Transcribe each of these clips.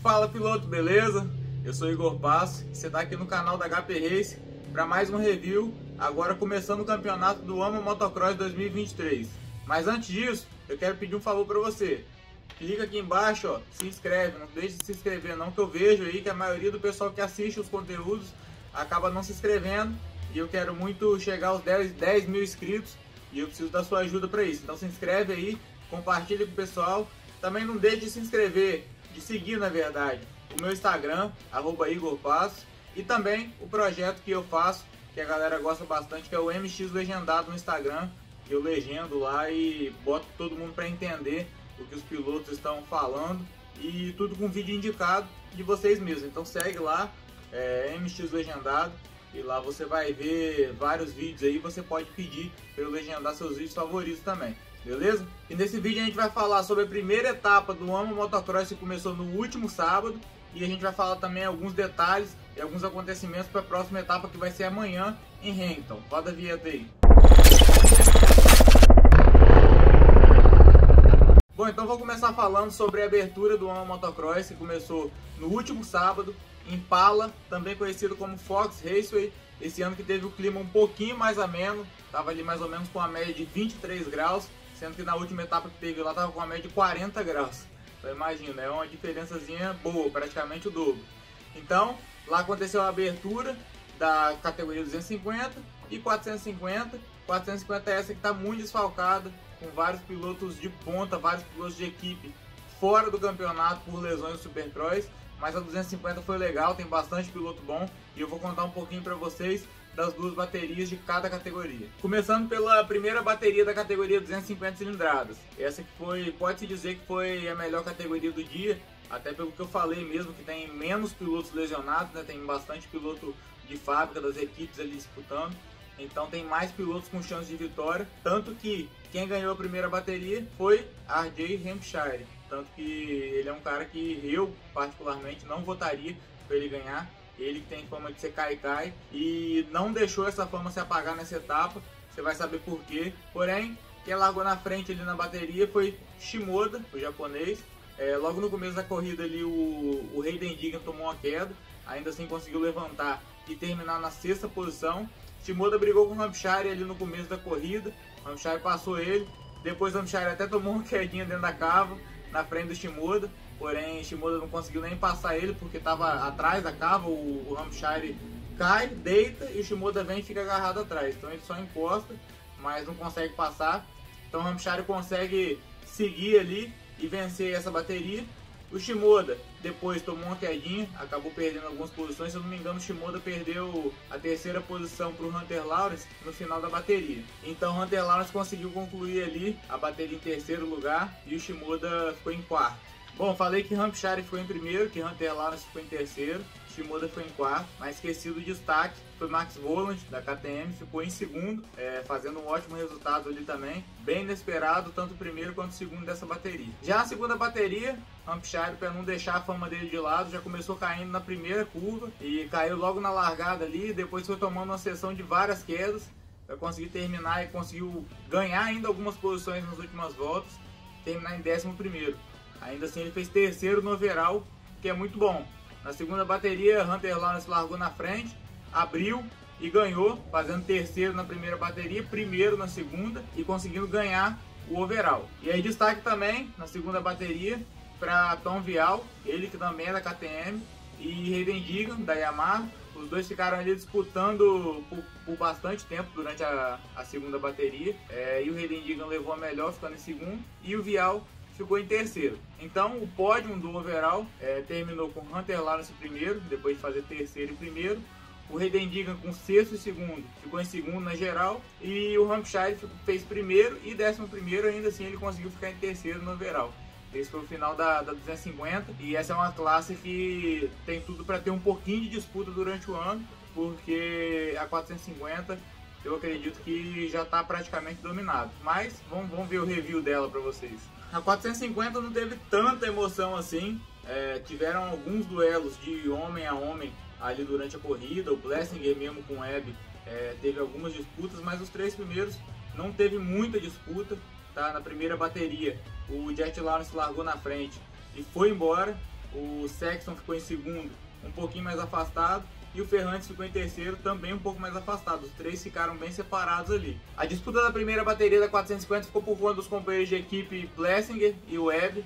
Fala piloto, beleza? Eu sou Igor Passo e você está aqui no canal da HP Race para mais um review, agora começando o campeonato do AMA Motocross 2023. Mas antes disso, eu quero pedir um favor para você. Clica aqui embaixo, ó, se inscreve, não deixe de se inscrever não, que eu vejo aí que a maioria do pessoal que assiste os conteúdos acaba não se inscrevendo e eu quero muito chegar aos 10 mil inscritos e eu preciso da sua ajuda para isso. Então se inscreve aí, compartilha com o pessoal. Também não deixe de se inscrever, de seguir na verdade, o meu Instagram, @IgorPasso, e também o projeto que eu faço, que a galera gosta bastante, que é o MX Legendado no Instagram, que eu legendo lá e boto todo mundo para entender o que os pilotos estão falando e tudo com vídeo indicado de vocês mesmos. Então segue lá, MX Legendado, e lá você vai ver vários vídeos aí, você pode pedir para eu legendar seus vídeos favoritos também. Beleza? E nesse vídeo a gente vai falar sobre a primeira etapa do AMA Motocross que começou no último sábado. E a gente vai falar também alguns detalhes e alguns acontecimentos para a próxima etapa que vai ser amanhã em Hamilton. Roda a vinheta aí. Bom, então vou começar falando sobre a abertura do AMA Motocross que começou no último sábado em Pala, também conhecido como Fox Raceway. Esse ano que teve o clima um pouquinho mais ameno, estava ali mais ou menos com a média de 23 graus. Sendo que na última etapa que teve lá estava com uma média de 40 graus. Então imagina, é uma diferençazinha boa, praticamente o dobro. Então, lá aconteceu a abertura da categoria 250 e 450. 450 é essa que está muito desfalcada, com vários pilotos de ponta, vários pilotos de equipe fora do campeonato por lesões do Supercross. Mas a 250 foi legal, tem bastante piloto bom e eu vou contar um pouquinho para vocês das duas baterias de cada categoria. Começando pela primeira bateria da categoria 250 cilindradas. Essa que foi, pode-se dizer que foi a melhor categoria do dia, até pelo que eu falei mesmo, que tem menos pilotos lesionados, né? Tem bastante piloto de fábrica das equipes ali disputando. Então tem mais pilotos com chance de vitória, tanto que quem ganhou a primeira bateria foi RJ Hampshire. Tanto que ele é um cara que eu particularmente não votaria para ele ganhar. Ele que tem fama de ser cai-cai e não deixou essa fama se apagar nessa etapa, você vai saber por quê. Porém, quem largou na frente ali na bateria foi Shimoda, o japonês. Logo no começo da corrida ali o Hayden Digan tomou uma queda, ainda assim conseguiu levantar e terminar na 6ª posição. Shimoda brigou com o Hampshire ali no começo da corrida, o Hampshire passou ele, depois o Hampshire até tomou uma quedinha dentro da cava, na frente do Shimoda. Porém, Shimoda não conseguiu nem passar ele porque estava atrás da cava. O Hampshire cai, deita e o Shimoda vem e fica agarrado atrás. Então ele só encosta, mas não consegue passar. Então o Hampshire consegue seguir ali e vencer essa bateria. O Shimoda depois tomou uma quedinha, acabou perdendo algumas posições. Se eu não me engano, o Shimoda perdeu a 3ª posição para o Hunter Lawrence no final da bateria. Então o Hunter Lawrence conseguiu concluir ali a bateria em 3º lugar e o Shimoda ficou em 4º. Bom, falei que Hampshire ficou em 1º, que Hunter Lawrence ficou em 3º, Shimoda foi em 4º, mas esquecido o destaque foi Max Voland, da KTM, ficou em 2º, fazendo um ótimo resultado ali também, bem inesperado, tanto o primeiro quanto o segundo dessa bateria. Já a segunda bateria, Hampshire, para não deixar a fama dele de lado, já começou caindo na primeira curva e caiu logo na largada ali, depois foi tomando uma sessão de várias quedas para conseguir terminar e conseguiu ganhar ainda algumas posições nas últimas voltas, terminar em 11º. Ainda assim ele fez 3º no overall, que é muito bom. Na segunda bateria, Hunter Lawrence largou na frente, abriu e ganhou, fazendo 3º na primeira bateria, 1º na segunda e conseguindo ganhar o overall. E aí destaque também na segunda bateria para Tom Vial, ele que também é da KTM, e Hayden Digan, da Yamaha. Os dois ficaram ali disputando por bastante tempo durante a segunda bateria, e o Hayden Digan levou a melhor, ficando em 2º, e o Vial ficou em 3º. Então o pódio do overall terminou com Hunter Lawrence em 1º, depois de fazer 3º e 1º. O Hayden Digan com 6º e 2º ficou em 2º na geral. E o Hampshire fez 1º e 11º, ainda assim ele conseguiu ficar em 3º no overall. Esse foi o final da 250 e essa é uma classe que tem tudo para ter um pouquinho de disputa durante o ano, porque a 450 eu acredito que já está praticamente dominado. Mas vamos ver o review dela para vocês. A 450 não teve tanta emoção assim, tiveram alguns duelos de homem a homem ali durante a corrida, o Plessinger mesmo com o Webb teve algumas disputas, mas os 3 primeiros não teve muita disputa, tá? Na primeira bateria o Jet Lawrence largou na frente e foi embora, o Sexton ficou em segundo, um pouquinho mais afastado, e o Ferrantes ficou em terceiro, também um pouco mais afastado. Os três ficaram bem separados ali. A disputa da primeira bateria da 450 ficou por conta dos companheiros de equipe Plessinger e Webb.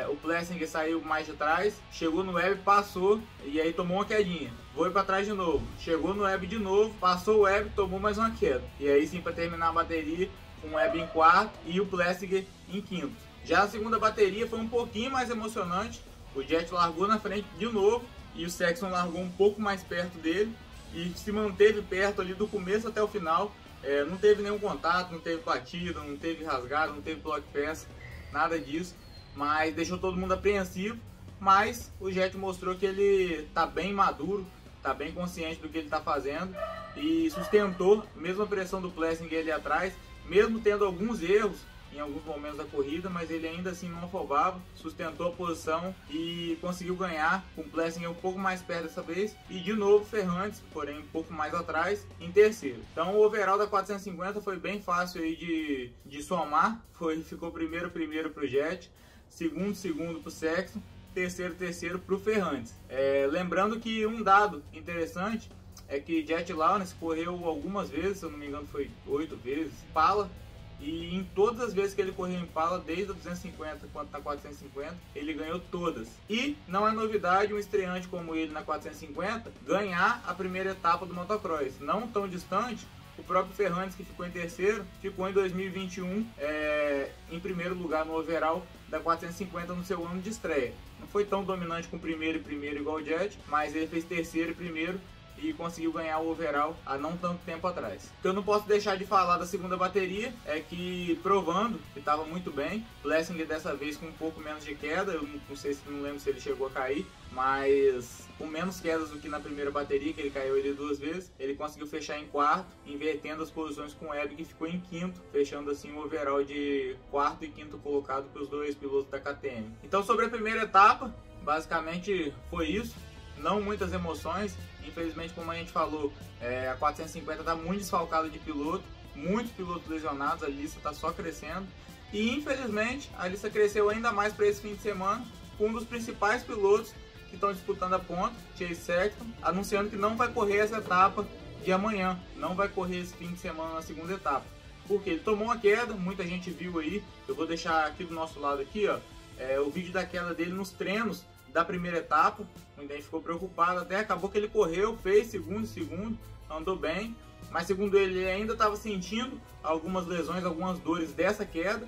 O Plessinger saiu mais de trás, chegou no Webb, passou e aí tomou uma quedinha. Foi para trás de novo, chegou no Webb de novo, passou o Webb, tomou mais uma queda. E aí sim, para terminar a bateria, com o Webb em quarto e o Plessinger em quinto. Já a segunda bateria foi um pouquinho mais emocionante. O Jett largou na frente de novo e o Sexton largou um pouco mais perto dele e se manteve perto ali do começo até o final. Não teve nenhum contato, não teve batida, não teve rasgado, não teve block pass, nada disso, mas deixou todo mundo apreensivo. Mas o Jett mostrou que ele está bem maduro, está bem consciente do que ele está fazendo e sustentou mesmo a pressão do Plessinger ali atrás, mesmo tendo alguns erros em alguns momentos da corrida, mas ele ainda assim não afobava, sustentou a posição e conseguiu ganhar, com o Plessinger um pouco mais perto dessa vez, e de novo Ferrantes, porém um pouco mais atrás, em terceiro. Então o overall da 450 foi bem fácil aí de somar, ficou primeiro para o Jett, segundo para o Sexton, terceiro para o Ferrantes. Lembrando que um dado interessante é que Jett Lawrence correu algumas vezes, se eu não me engano foi 8 vezes, Impala, e em todas as vezes que ele correu em Impala, desde a 250 quanto na 450, ele ganhou todas. E não é novidade um estreante como ele na 450 ganhar a primeira etapa do motocross. Não tão distante, o próprio Ferrantes, que ficou em terceiro, ficou em 2021 em primeiro lugar no overall da 450 no seu ano de estreia. Não foi tão dominante com primeiro igual o Jett, mas ele fez terceiro e primeiro e conseguiu ganhar o overall há não tanto tempo atrás. O que eu não posso deixar de falar da segunda bateria é que, provando que estava muito bem, Plessinger dessa vez com um pouco menos de queda, eu não lembro se ele chegou a cair, mas com menos quedas do que na primeira bateria, que ele caiu ele 2 vezes, ele conseguiu fechar em quarto, invertendo as posições com o Webb, que ficou em quinto, fechando assim o overall de quarto e quinto colocado para os dois pilotos da KTM. Então, sobre a primeira etapa, basicamente foi isso. Não muitas emoções, infelizmente, como a gente falou, a 450 está muito desfalcada de piloto, muitos pilotos lesionados, a lista está só crescendo e infelizmente a lista cresceu ainda mais para esse fim de semana com um dos principais pilotos que estão disputando a ponta, Chase Sexton, anunciando que não vai correr essa etapa de amanhã, não vai correr esse fim de semana na segunda etapa, porque ele tomou uma queda, muita gente viu aí, eu vou deixar aqui do nosso lado aqui, ó, o vídeo da queda dele nos treinos da primeira etapa, muita gente ficou preocupado, até acabou que ele correu, fez segundo, andou bem, mas segundo ele ainda estava sentindo algumas lesões, algumas dores dessa queda,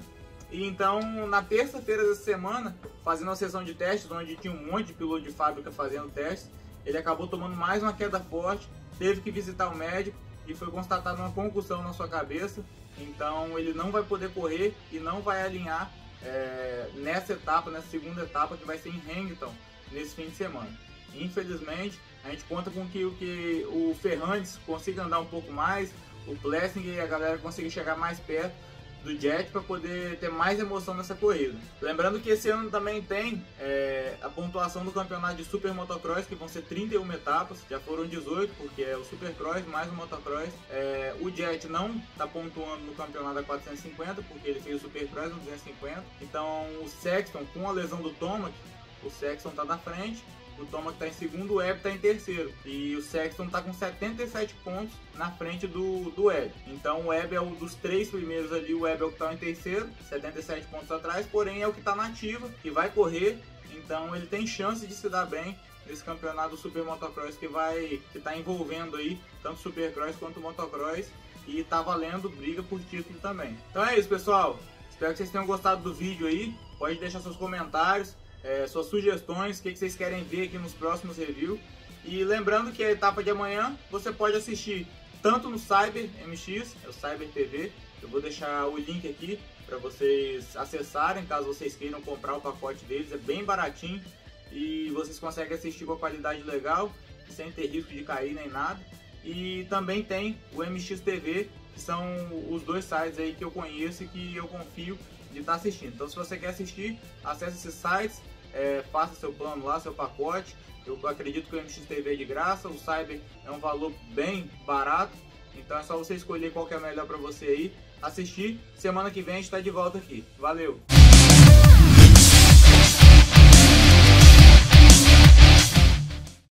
e então na terça-feira dessa semana, fazendo uma sessão de testes, onde tinha um monte de piloto de fábrica fazendo testes, ele acabou tomando mais uma queda forte, teve que visitar o médico e foi constatada uma concussão na sua cabeça, então ele não vai poder correr e não vai alinhar nessa segunda etapa que vai ser em Hamilton nesse fim de semana. Infelizmente, a gente conta com que o Ferrantes consiga andar um pouco mais, o Plessinger e a galera consiga chegar mais perto do Jett para poder ter mais emoção nessa corrida. Lembrando que esse ano também tem a pontuação do campeonato de Super Motocross, que vão ser 31 etapas, já foram 18, porque é o Supercross mais o Motocross. O Jett não está pontuando no campeonato da 450, porque ele fez o Supercross no 250. Então o Sexton, com a lesão do Tomac, o Sexton está na frente, o Tomac está em segundo, o Webb está em terceiro. E o Sexton está com 77 pontos na frente do Webb. Então o Webb é um dos 3 primeiros ali, o Webb é o que está em terceiro, 77 pontos atrás, porém é o que está na ativa, que vai correr, então ele tem chance de se dar bem nesse campeonato do Super Motocross que está envolvendo aí tanto o Supercross quanto o Motocross e está valendo briga por título também. Então é isso, pessoal, espero que vocês tenham gostado do vídeo aí, pode deixar seus comentários, suas sugestões, o que vocês querem ver aqui nos próximos reviews. E lembrando que a etapa de amanhã você pode assistir tanto no Cyber MX, é o Cyber TV, eu vou deixar o link aqui para vocês acessarem, caso vocês queiram comprar o pacote deles, é bem baratinho e vocês conseguem assistir com a qualidade legal, sem ter risco de cair nem nada. E também tem o MX TV, que são os 2 sites aí que eu conheço e que eu confio de estar assistindo. Então se você quer assistir, acesse esses sites, faça seu plano lá, seu pacote. Eu acredito que o MX TV é de graça, o Cyber é um valor bem barato, então é só você escolher qual que é melhor para você aí assistir. Semana que vem a gente está de volta aqui. Valeu!